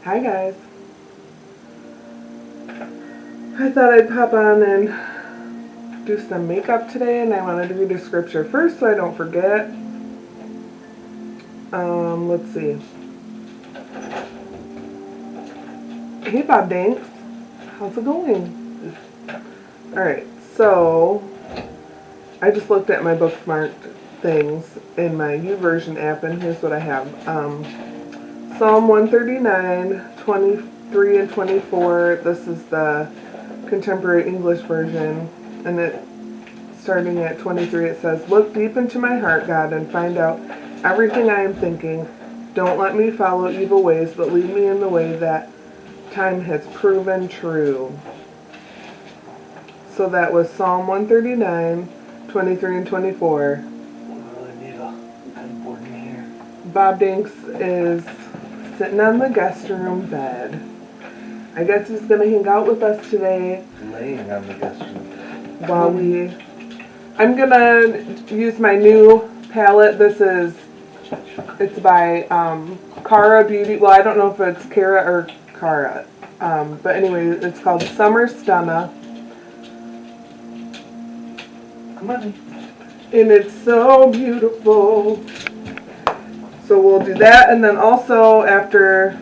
Hi guys. I thought I'd pop on and do some makeup today, and I wanted to read a scripture first so I don't forget. Let's see. Hey Bob Danks. How's it going? Alright, so I just looked at my bookmarked things in my YouVersion app, and here's what I have. Psalm 139, 23 and 24. This is the contemporary English version, and starting at 23, it says, "Look deep into my heart, God, and find out everything I am thinking. Don't let me follow evil ways, but lead me in the way that time has proven true." So that was Psalm 139, 23 and 24. I need a headboard in here. Bob Danks is sitting on the guest room bed. I guess he's going to hang out with us today. Laying on the guest room. While I'm going to use my new palette. It's by Kara Beauty. Well, I don't know if it's Kara or Kara. But anyway, it's called Summer Stunna. Come on. And it's so beautiful. So we'll do that, and then also after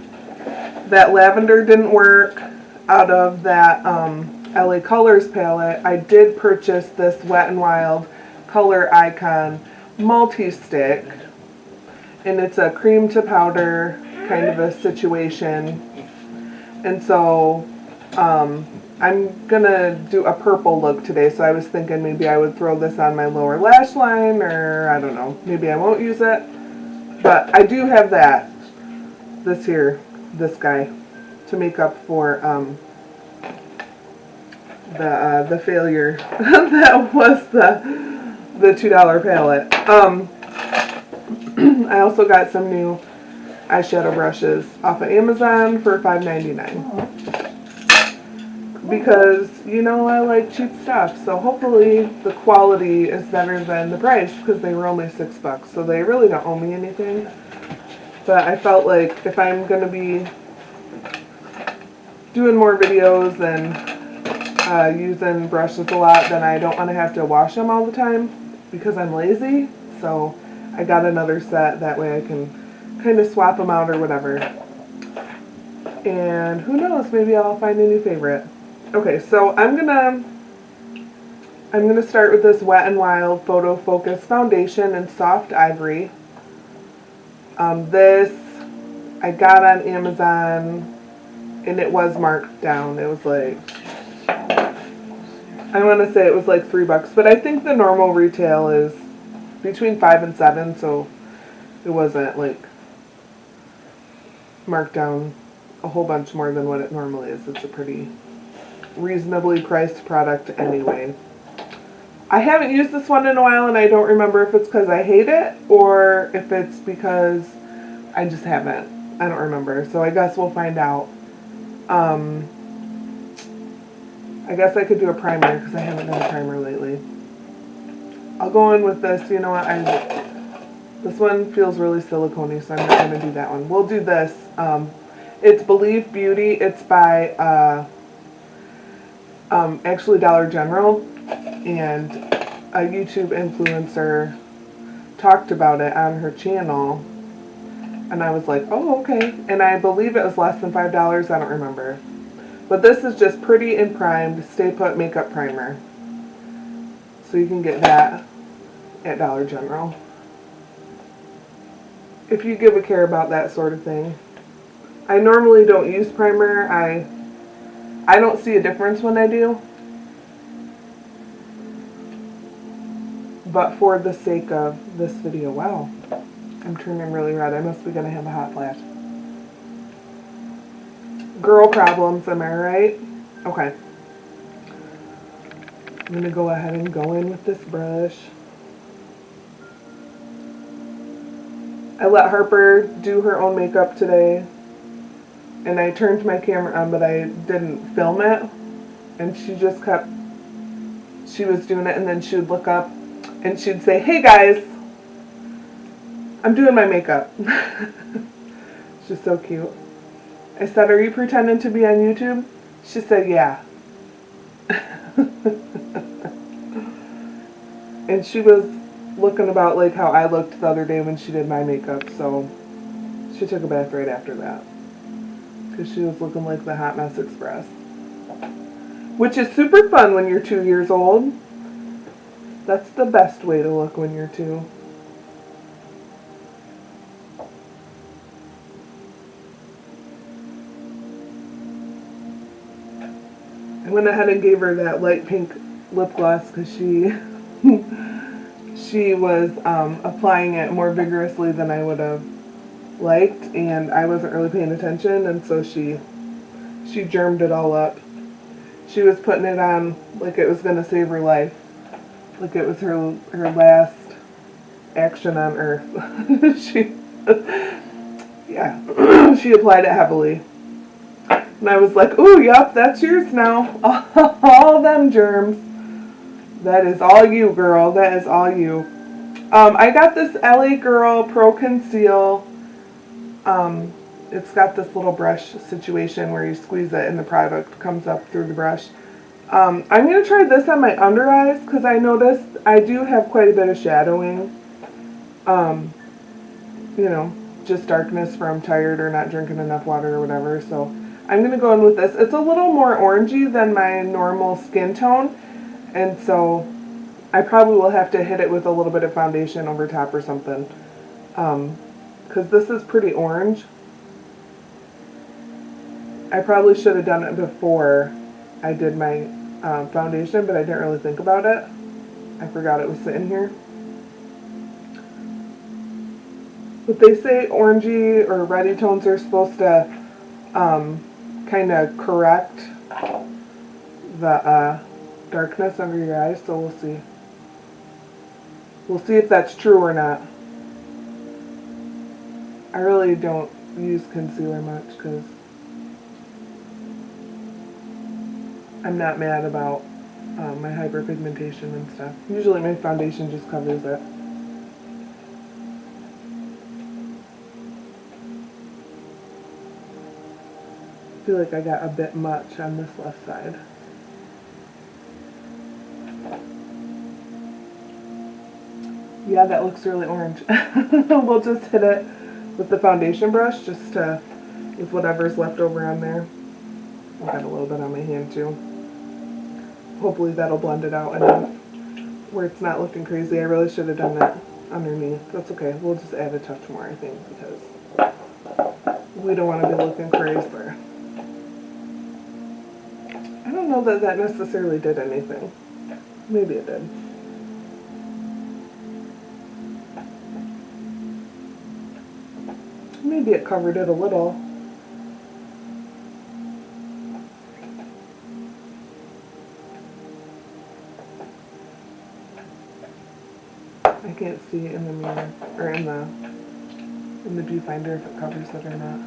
that lavender didn't work out of that LA Colors palette, I did purchase this Wet n Wild Color Icon multi-stick, and it's a cream to powder kind of a situation. And so I'm gonna do a purple look today, so I was thinking maybe I would throw this on my lower lash line, or I don't know, maybe I won't use it. But I do have this guy, to make up for the failure that was the $2 palette. I also got some new eyeshadow brushes off of Amazon for $5.99. Because, I like cheap stuff, so hopefully the quality is better than the price, because they were only $6, so they really don't owe me anything. But I felt like if I'm going to be doing more videos and using brushes a lot, then I don't want to have to wash them all the time, because I'm lazy. So I got another set, that way I can kind of swap them out or whatever. And who knows, maybe I'll find a new favorite. Okay, so I'm gonna start with this Wet n Wild Photo Focus Foundation in Soft Ivory. This I got on Amazon, and it was marked down. It was like, I want to say it was like $3, but I think the normal retail is between $5 and $7, so it wasn't like marked down a whole bunch more than what it normally is. It's a pretty reasonably priced product anyway. I haven't used this one in a while, and I don't remember if it's because I hate it or if it's because I just haven't. I don't remember, so I guess we'll find out. I guess I could do a primer because I haven't done a primer lately. I'll go in with this. You know what? This one feels really silicone-y, so I'm not going to do that one. We'll do this. It's Believe Beauty. It's by actually Dollar General, and a YouTube influencer talked about it on her channel, and I was like, oh, okay. And I believe it was less than $5. I don't remember. But this is just Pretty and Primed Stay Put Makeup Primer. So you can get that at Dollar General if you give a care about that sort of thing. I normally don't use primer. I don't see a difference when I do. But for the sake of this video, wow, I'm turning really red. I must be going to have a hot flash. Girl problems, am I right? Okay. I'm going to go ahead and go in with this brush. I let Harper do her own makeup today, and I turned my camera on, but I didn't film it, and she was doing it, and then she would look up, and she'd say, "Hey guys, I'm doing my makeup." She's so cute. I said, are you pretending to be on YouTube? She said, yeah. And she was looking about like how I looked the other day when she did my makeup, so she took a bath right after that. Because she was looking like the Hot Mess Express. Which is super fun when you're 2 years old. That's the best way to look when you're 2. I went ahead and gave her that light pink lip gloss because she she was applying it more vigorously than I would have liked, and I wasn't really paying attention, and so she germed it all up. She was putting it on like it was going to save her life, like it was her last action on earth. Yeah, she applied it heavily. And I was like, ooh, yep, that's yours now. All them germs. That is all you, girl. That is all you. I got this LA Girl Pro Conceal. It's got this little brush situation where you squeeze it and the product comes up through the brush. I'm going to try this on my under eyes because I noticed I do have quite a bit of shadowing. You know, just darkness from tired or not drinking enough water or whatever. So I'm going to go in with this. It's a little more orangey than my normal skin tone. And so I probably will have to hit it with a little bit of foundation over top or something. Because this is pretty orange. I probably should have done it before I did my foundation, but I didn't really think about it. I forgot it was sitting here. But they say orangey or reddy tones are supposed to kind of correct the darkness under your eyes, so we'll see. We'll see if that's true or not. I really don't use concealer much because I'm not mad about my hyperpigmentation and stuff. Usually my foundation just covers it. I feel like I got a bit much on this left side. Yeah, that looks really orange. We'll just hit it with the foundation brush just to, with whatever's left over on there. I've got a little bit on my hand too. Hopefully that'll blend it out enough where it's not looking crazy. I really should have done that underneath. That's okay. We'll just add a touch more, I think, because we don't want to be looking crazy. I don't know that that necessarily did anything. Maybe it did. Maybe it covered it a little. I can't see in the mirror, or in the viewfinder if it covers it or not.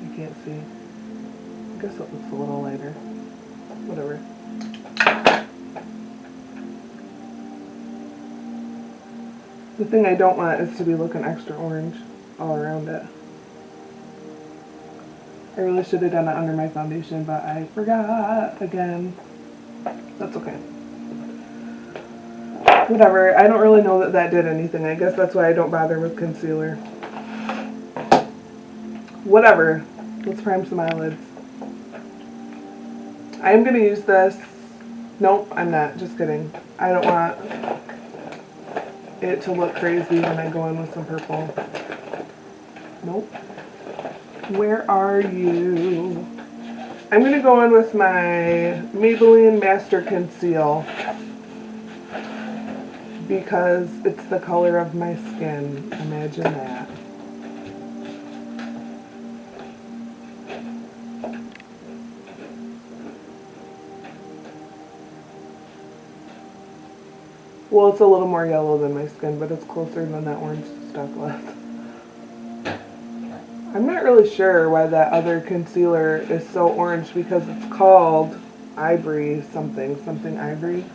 I can't see. I guess it looks a little lighter. Whatever. The thing I don't want is to be looking extra orange all around it. I really should have done it under my foundation, but I forgot again. That's okay. Whatever. I don't really know that that did anything. I guess that's why I don't bother with concealer. Whatever. Let's prime some eyelids. I am going to use this. Nope, I'm not. Just kidding. I don't want it to look crazy when I go in with some purple. Nope. Where are you? I'm going to go in with my Maybelline Master Conceal because it's the color of my skin. Imagine that. Well, it's a little more yellow than my skin, but it's closer than that orange stuff was. I'm not really sure why that other concealer is so orange because it's called Ivory something Ivory.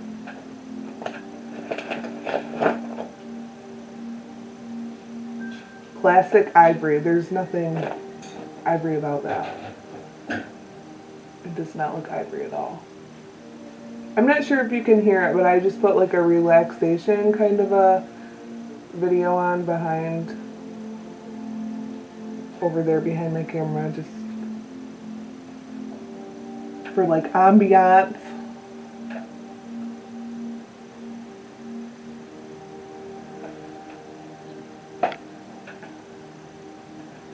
Classic Ivory. There's nothing ivory about that. It does not look ivory at all. I'm not sure if you can hear it, but I just put like a relaxation kind of a video on behind, over there behind my camera, just for like ambiance.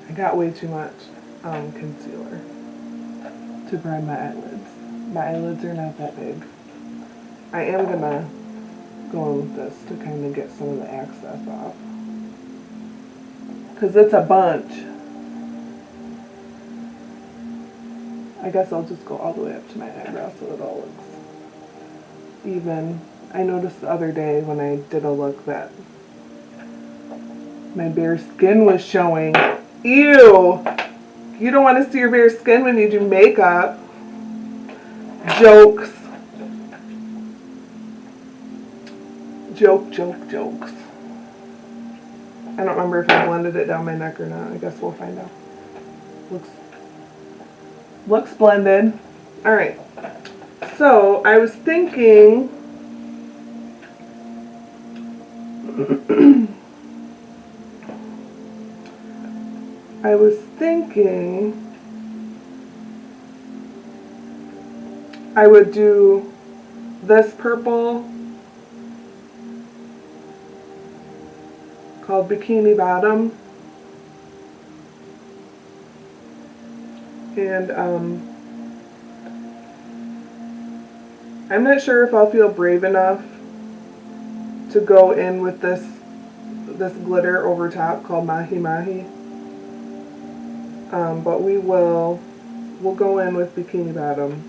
I got way too much concealer to prime my eyelids. My eyelids are not that big. I am gonna go in with this to kind of get some of the excess off, because it's a bunch. I guess I'll just go all the way up to my eyebrow so it all looks even. I noticed the other day when I did a look that my bare skin was showing. Ew! You don't want to see your bare skin when you do makeup. Jokes. Jokes. I don't remember if I blended it down my neck or not. I guess we'll find out. Looks blended. Alright. So, I was thinking I would do this purple called Bikini Bottom, and I'm not sure if I'll feel brave enough to go in with this glitter over top called Mahi Mahi, but we'll go in with Bikini Bottom.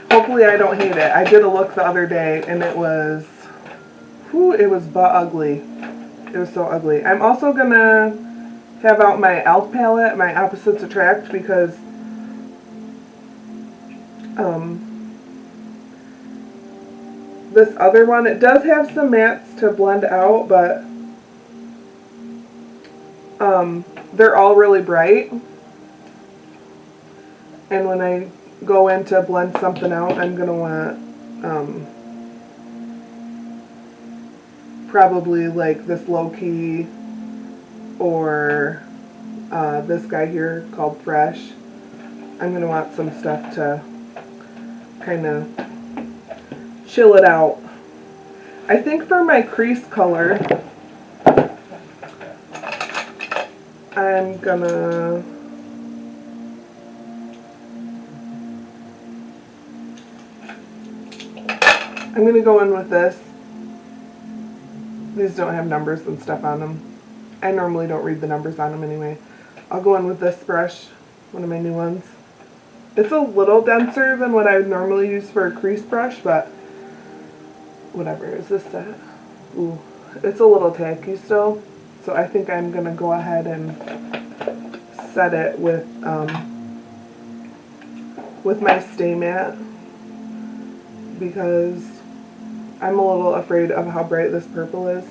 Hopefully I don't hate it. I did a look the other day and it was butt ugly. It was so ugly. I'm also gonna have out my e.l.f. palette, my Opposites Attract, because this other one, it does have some mattes to blend out, but they're all really bright. And when I go in to blend something out, I'm gonna want probably like this Low Key, or this guy here called Fresh. I'm gonna want some stuff to kind of chill it out. I think for my crease color, I'm gonna go in with this. These don't have numbers and stuff on them. I normally don't read the numbers on them anyway. I'll go in with this brush, one of my new ones. It's a little denser than what I would normally use for a crease brush, but whatever. Is this that? Ooh, it's a little tacky still. So I think I'm going to go ahead and set it with my Stay Matte, because I'm a little afraid of how bright this purple is,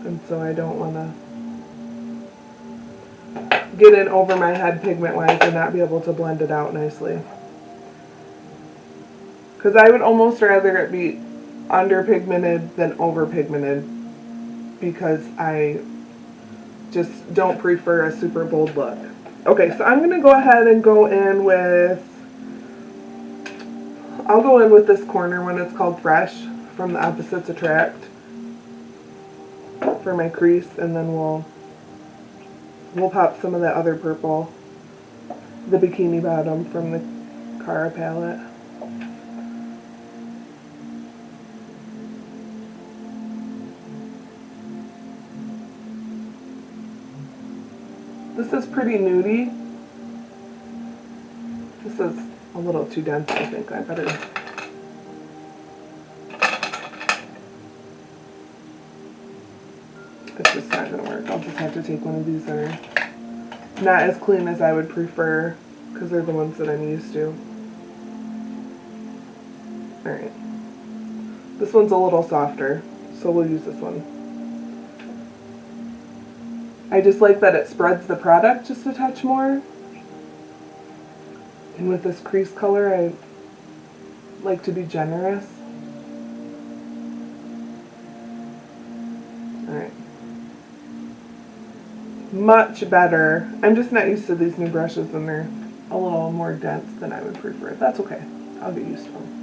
and so I don't want to get in over my head pigment-wise and not be able to blend it out nicely. Because I would almost rather it be under-pigmented than over-pigmented, because I just don't prefer a super bold look. Okay, so I'm going to go ahead and go in with, I'll go in with this corner one. It's called Fresh from the Opposites Attract for my crease, and then we'll pop some of that other purple, the Bikini Bottom from the Kara palette. This is pretty nudie. This is a little too dense, I think. I better... It's just not going to work. I'll just have to take one of these that are not as clean as I would prefer, because they're the ones that I'm used to. Alright. This one's a little softer, so we'll use this one. I just like that it spreads the product just a touch more. And with this crease color, I like to be generous. Alright. Much better. I'm just not used to these new brushes and they're a little more dense than I would prefer. That's okay. I'll get used to them.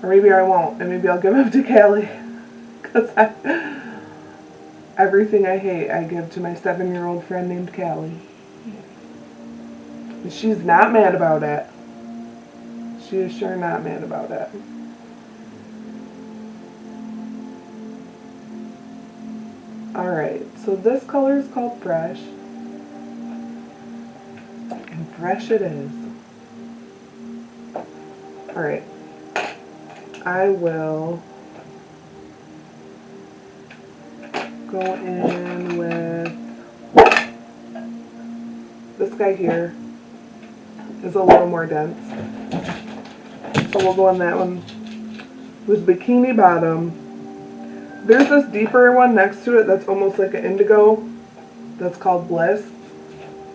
Or maybe I won't, and maybe I'll give them to Callie. Because everything I hate, I give to my 7-year-old friend named Callie. And she's not mad about it. She is sure not mad about it. Alright, so this color is called Fresh. And fresh it is. Alright. I will go in with this guy here. Is a little more dense. So we'll go on that one with Bikini Bottom. There's this deeper one next to it that's almost like an indigo that's called Bliss.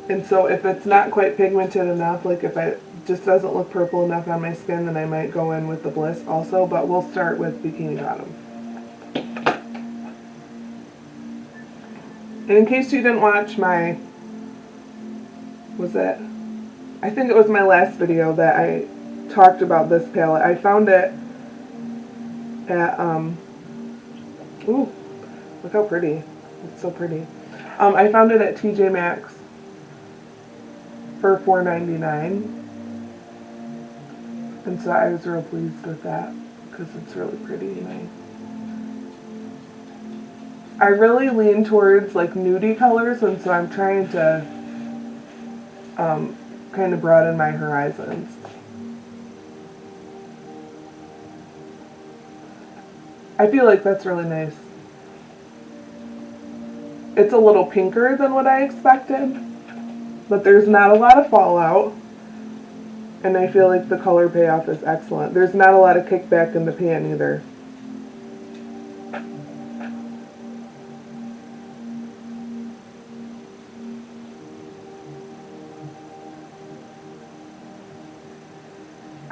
And so if it's not quite pigmented enough, like if it just doesn't look purple enough on my skin, then I might go in with the Bliss also, but we'll start with Bikini Bottom. And in case you didn't watch my, I think it was my last video that I talked about this palette. I found it at, ooh, look how pretty. It's so pretty. I found it at TJ Maxx for $4.99. And so I was real pleased with that because it's really pretty and I really lean towards like nudie colors, and so I'm trying to kind of broaden my horizons. I feel like that's really nice. It's a little pinker than what I expected, but there's not a lot of fallout, and I feel like the color payoff is excellent. There's not a lot of kickback in the pan either.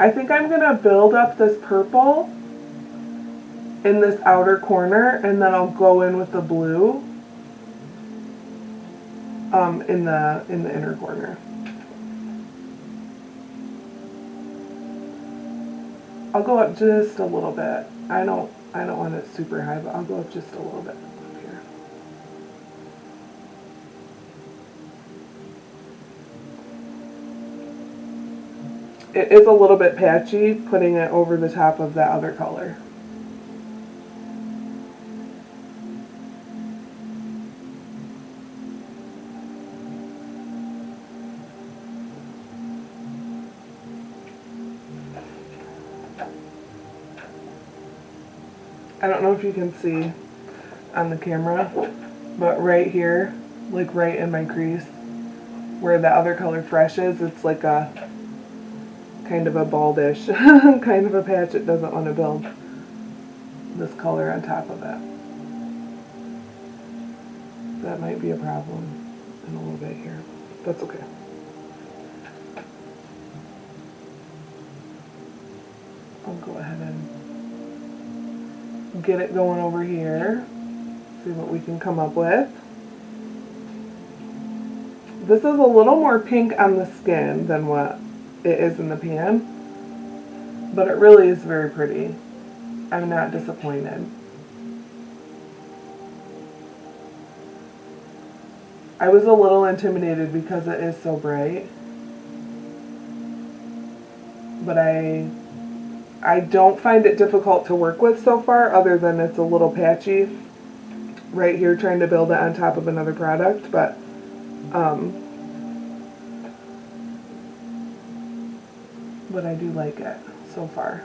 I think I'm going to build up this purple in this outer corner, and then I'll go in with the blue in the inner corner. I'll go up just a little bit. I don't want it super high, but I'll go up just a little bit up here. It is a little bit patchy putting it over the top of that other color. I don't know if you can see on the camera, but right here, like right in my crease, where the other color Fresh is, it's like a kind of a baldish kind of a patch. It doesn't want to build this color on top of it. That might be a problem in a little bit here. That's okay. I'll go ahead and get it going over here. See what we can come up with. This is a little more pink on the skin than what it is in the pan, but it really is very pretty. I'm not disappointed. I was a little intimidated because it is so bright, but I don't find it difficult to work with so far, other than it's a little patchy right here trying to build it on top of another product, but I do like it so far.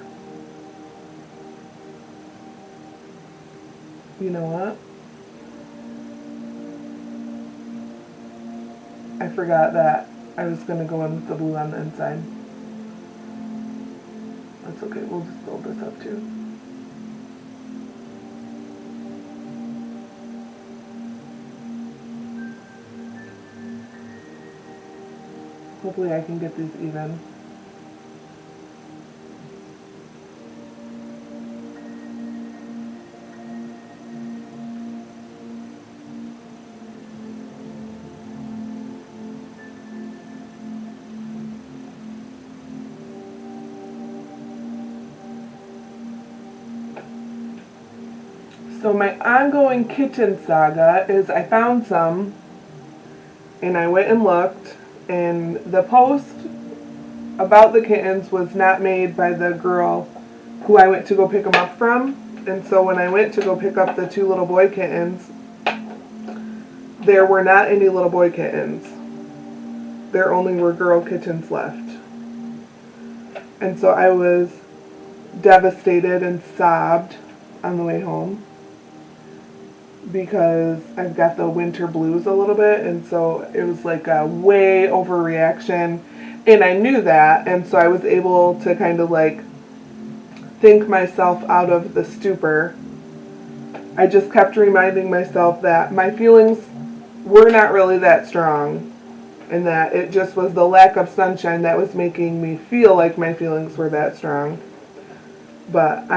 You know what? I forgot that I was going to go in with the blue on the inside. That's okay, we'll just build this up too. Hopefully I can get these even. So my ongoing kitten saga is I found some and I went and looked, and the post about the kittens was not made by the girl who I went to go pick them up from. And so when I went to go pick up the 2 little boy kittens, there were not any little boy kittens. There only were girl kittens left. And so I was devastated and sobbed on the way home, because I've got the winter blues a little bit, and so it was like a way overreaction, and I knew that, and so I was able to kind of like think myself out of the stupor. I just kept reminding myself that my feelings were not really that strong, and that it just was the lack of sunshine that was making me feel like my feelings were that strong. But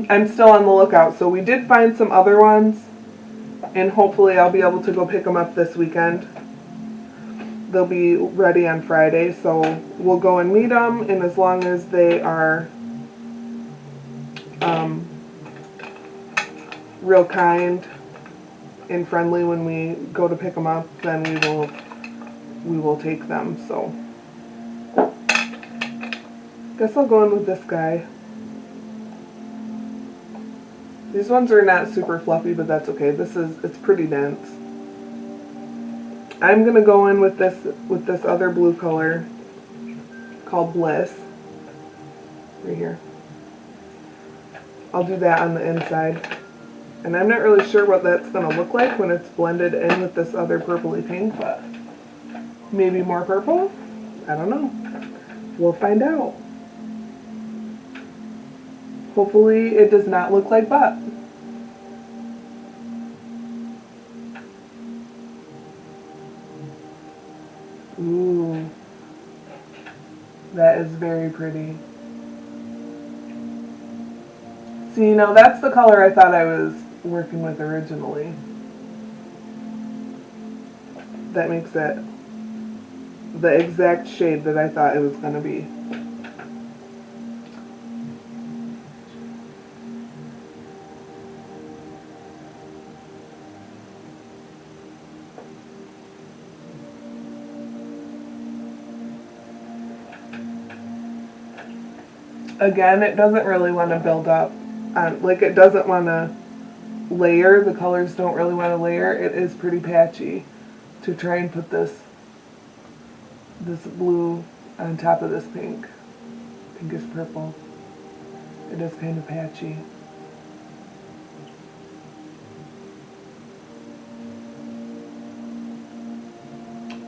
I'm still on the lookout. So we did find some other ones, and hopefully I'll be able to go pick them up this weekend. They'll be ready on Friday, so we'll go and meet them, and as long as they are real kind and friendly when we go to pick them up, then we will take them. So guess I'll go in with this guy. These ones are not super fluffy, but that's okay. It's pretty dense. I'm gonna go in with this other blue color called Bliss. Right here. I'll do that on the inside. And I'm not really sure what that's gonna look like when it's blended in with this other purpley pink, but maybe more purple? I don't know. We'll find out. Hopefully it does not look like butt. Ooh, that is very pretty. See, now that's the color I thought I was working with originally. That makes it the exact shade that I thought it was going to be. Again, it doesn't really want to build up. Like, it doesn't want to layer. The colors don't really want to layer. It is pretty patchy to try and put this blue on top of this pink. Pinkish purple. It is kind of patchy.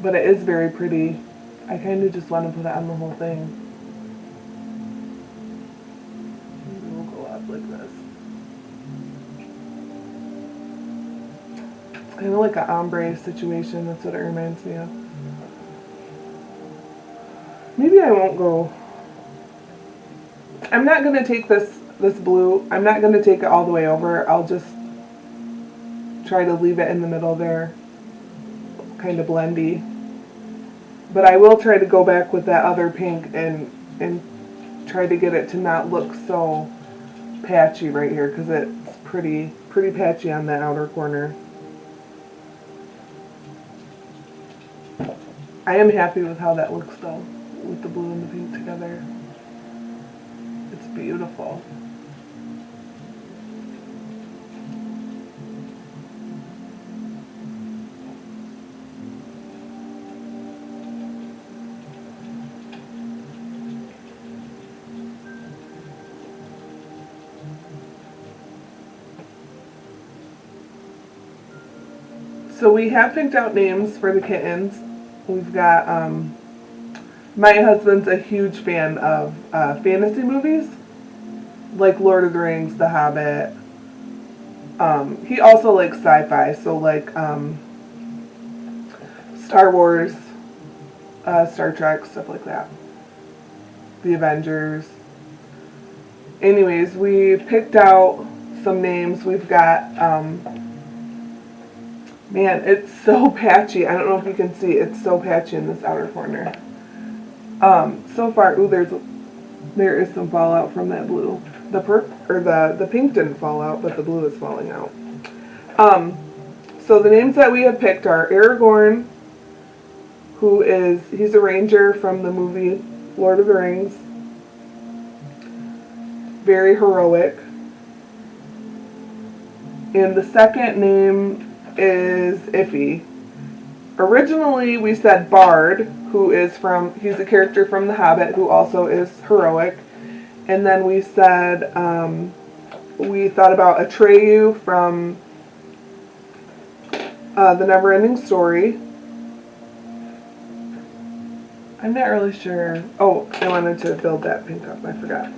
But it is very pretty. I kind of just want to put it on the whole thing. Like this. It's kind of like an ombre situation. That's what it reminds me of. Maybe I won't go. I'm not going to take this blue. I'm not going to take it all the way over. I'll just try to leave it in the middle there. Kind of blendy. But I will try to go back with that other pink and try to get it to not look so patchy right here, because it's pretty patchy on the outer corner. I am happy with how that looks though, with the blue and the pink together. It's beautiful. So we have picked out names for the kittens. We've got, my husband's a huge fan of fantasy movies, like Lord of the Rings, The Hobbit. He also likes sci-fi, so like Star Wars, Star Trek, stuff like that. The Avengers. Anyways, we picked out some names. We've got, man, it's so patchy. I don't know if you can see. It's so patchy in this outer corner. So far, ooh, there is some fallout from that blue. The pink didn't fall out, but the blue is falling out. So the names that we have picked are Aragorn, he's a ranger from the movie Lord of the Rings. Very heroic. And the second name is Iffy. Originally we said Bard, he's a character from The Hobbit who also is heroic. And then we said, we thought about Atreyu from The Neverending Story. I'm not really sure. Oh, I wanted to build that pink up. I forgot.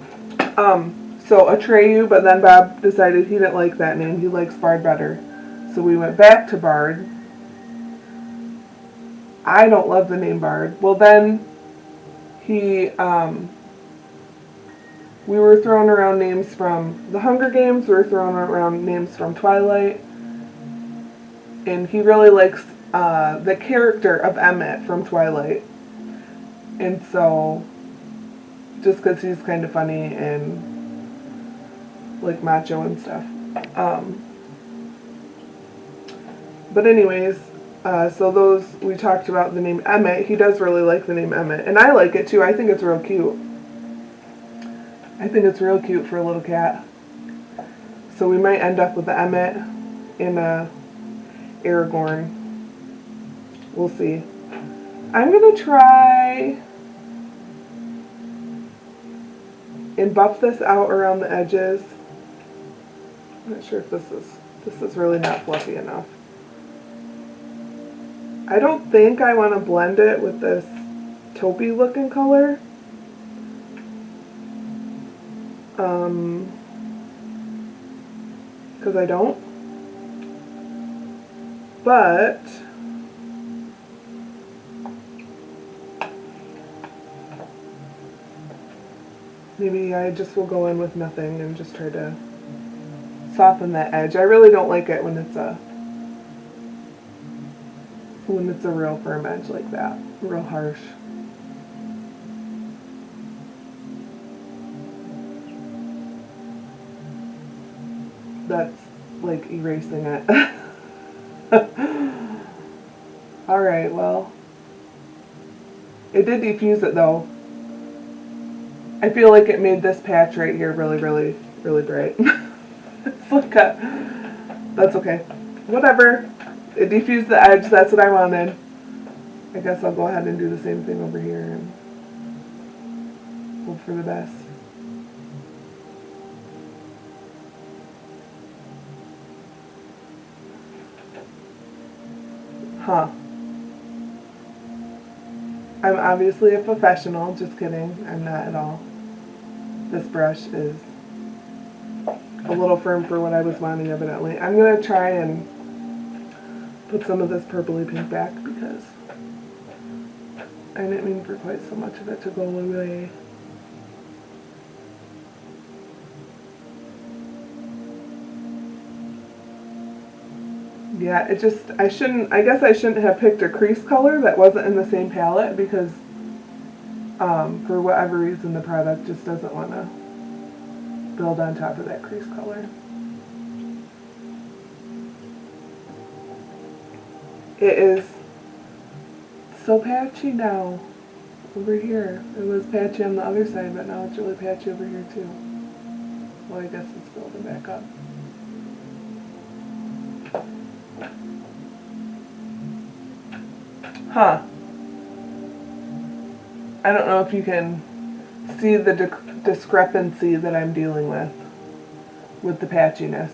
So Atreyu, but then Bob decided he didn't like that name. He likes Bard better. So we went back to Bard. I don't love the name Bard. Well, then we were throwing around names from The Hunger Games. We were throwing around names from Twilight. And he really likes the character of Emmett from Twilight. And so, just because he's kind of funny and like macho and stuff. But anyways, so we talked about the name Emmett. He does really like the name Emmett. And I like it too. I think it's real cute. I think it's real cute for a little cat. So we might end up with the Emmett and Aragorn. We'll see. I'm going to try and buff this out around the edges. I'm not sure if this is really not fluffy enough. I don't think I want to blend it with this taupey looking color. Because I don't. But maybe I just will go in with nothing and just try to soften that edge. I really don't like it when it's a real firm edge like that, real harsh. That's like erasing it. Alright, well, it did diffuse it though. I feel like it made this patch right here really, really, really bright. It's like that's okay. Whatever. It diffused the edge, that's what I wanted. I guess I'll go ahead and do the same thing over here and hope for the best. Huh. I'm obviously a professional, just kidding. I'm not at all. This brush is a little firm for what I was wanting, evidently. I'm going to try and put some of this purpley pink back because I didn't mean for quite so much of it to go away. Yeah, it just, I guess I shouldn't have picked a crease color that wasn't in the same palette because for whatever reason the product just doesn't want to build on top of that crease color. It is so patchy now over here. It was patchy on the other side, but now it's really patchy over here too. Well, I guess it's building back up. Huh. I don't know if you can see the discrepancy that I'm dealing with the patchiness.